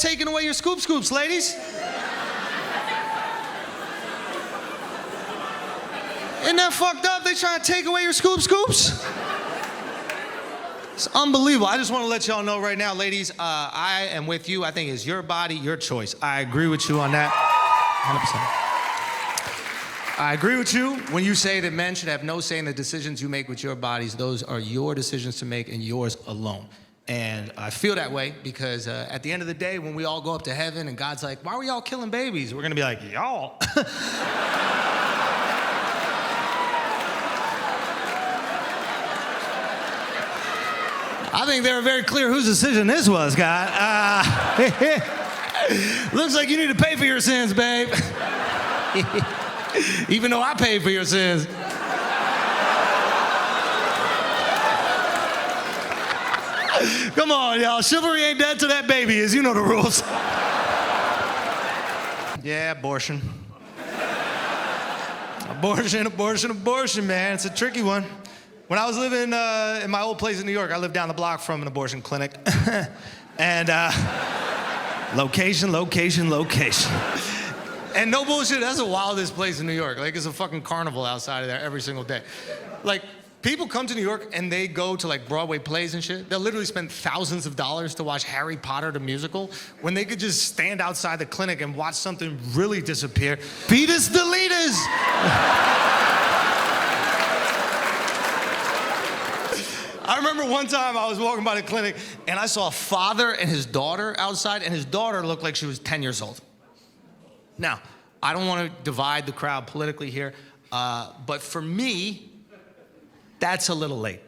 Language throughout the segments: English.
taking away your scoops, ladies. Isn't that fucked up? They trying to take away your scoops? It's unbelievable. I just want to let y'all know right now, ladies, I am with you. I think it's your body, your choice. I agree with you on that, 100%. I agree with you when you say that men should have no say in the decisions you make with your bodies. Those are your decisions to make and yours alone. And I feel that way because at the end of the day, when we all go up to heaven and God's like, why are we all killing babies? We're going to be like, y'all. I think they were very clear whose decision this was, God. Looks like you need to pay for your sins, babe. Even though I paid for your sins. Come on, y'all. Chivalry ain't dead till that baby is. You know the rules. Yeah, abortion. Abortion, man. It's a tricky one. When I was living in my old place in New York, I lived down the block from an abortion clinic. And location. And no bullshit, that's the wildest place in New York. Like, it's a fucking carnival outside of there every single day. Like, people come to New York and they go to like Broadway plays and shit. They'll literally spend thousands of dollars to watch Harry Potter the musical when they could just stand outside the clinic and watch something really disappear. Fetus deleters! I remember one time I was walking by the clinic and I saw a father and his daughter outside, and his daughter looked like she was 10 years old. Now, I don't want to divide the crowd politically here, but for me, that's a little late.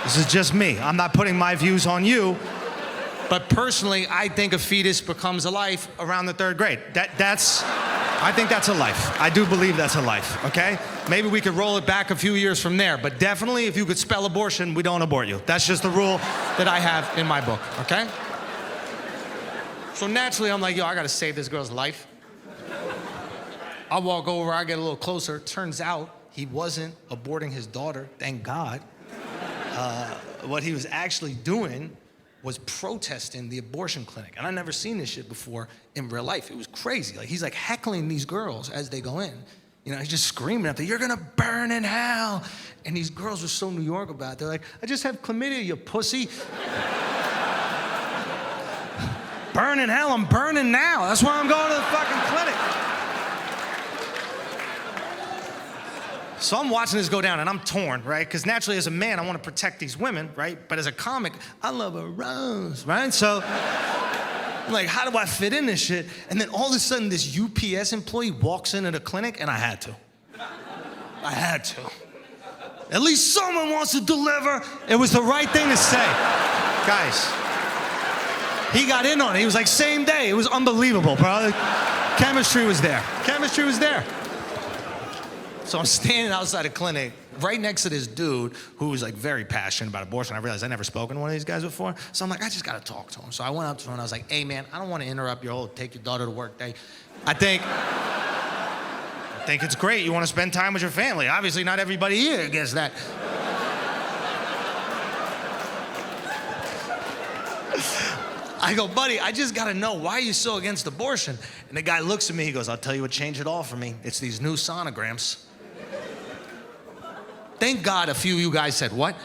This is just me. I'm not putting my views on you, but personally, I think a fetus becomes a life around the 3rd grade. I think that's a life. I do believe that's a life, okay? Maybe we could roll it back a few years from there, but definitely if you could spell abortion, we don't abort you. That's just the rule that I have in my book, okay? So naturally, I'm like, yo, I gotta save this girl's life. I walk over, I get a little closer. Turns out he wasn't aborting his daughter, thank God. What he was actually doing was protesting the abortion clinic. And I'd never seen this shit before in real life. It was crazy. Like, he's like heckling these girls as they go in. You know, he's just screaming at them, you're gonna burn in hell. And these girls were so New York about it. They're like, I just have chlamydia, you pussy. Burn in hell, I'm burning now. That's why I'm going to the fucking clinic. So I'm watching this go down and I'm torn, right? Because naturally as a man, I want to protect these women, right? But as a comic, I love a rose, right? So I'm like, how do I fit in this shit? And then all of a sudden this UPS employee walks into the clinic and I had to. At least someone wants to deliver. It was the right thing to say. Guys, he got in on it. He was like, same day. It was unbelievable, bro. Chemistry was there. So I'm standing outside a clinic right next to this dude who was like very passionate about abortion. I realized I'd never spoken to one of these guys before. So I'm like, I just gotta talk to him. So I went up to him and I was like, hey man, I don't wanna interrupt your whole take your daughter to work day. I think it's great you wanna spend time with your family. Obviously not everybody here gets that. I go, buddy, I just gotta know, why are you so against abortion? And the guy looks at me, he goes, I'll tell you what changed it all for me. It's these new sonograms. Thank God a few of you guys said, what?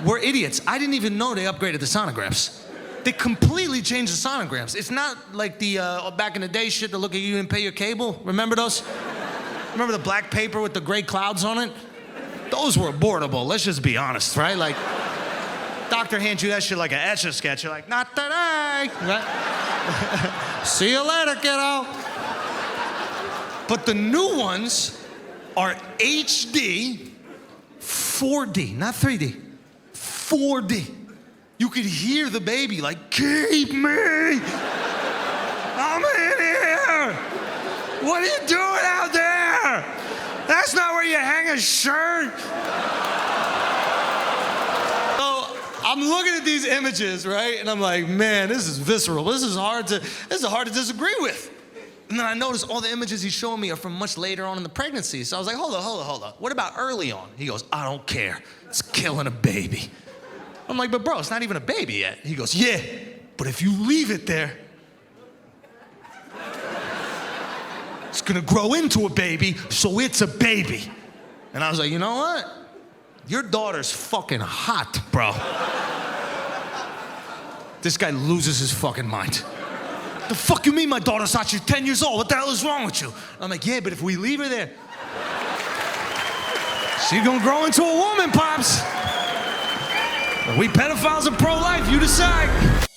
We're idiots. I didn't even know they upgraded the sonograms. They completely changed the sonograms. It's not like the back in the day shit to look at you and pay your cable. Remember those? Remember the black paper with the gray clouds on it? Those were abortable, let's just be honest, right? Like, doctor hands you that shit like an Etch-a-Sketch. You're like, not today. Right? See you later, kiddo. But the new ones are HD 4D, not 3D, 4D. You could hear the baby like, keep me. I'm in here. What are you doing out there? That's not where you hang a shirt. I'm looking at these images, right? And I'm like, man, this is visceral. This is hard to disagree with. And then I noticed all the images he's showing me are from much later on in the pregnancy. So I was like, hold on. What about early on? He goes, I don't care. It's killing a baby. I'm like, but bro, it's not even a baby yet. He goes, yeah, but if you leave it there, it's gonna grow into a baby, so it's a baby. And I was like, you know what? Your daughter's fucking hot, bro. This guy loses his fucking mind. The fuck you mean my daughter's hot? She's 10 years old. What the hell is wrong with you? I'm like, yeah, but if we leave her there, she's gonna grow into a woman, Pops. We pedophiles are pro-life, you decide.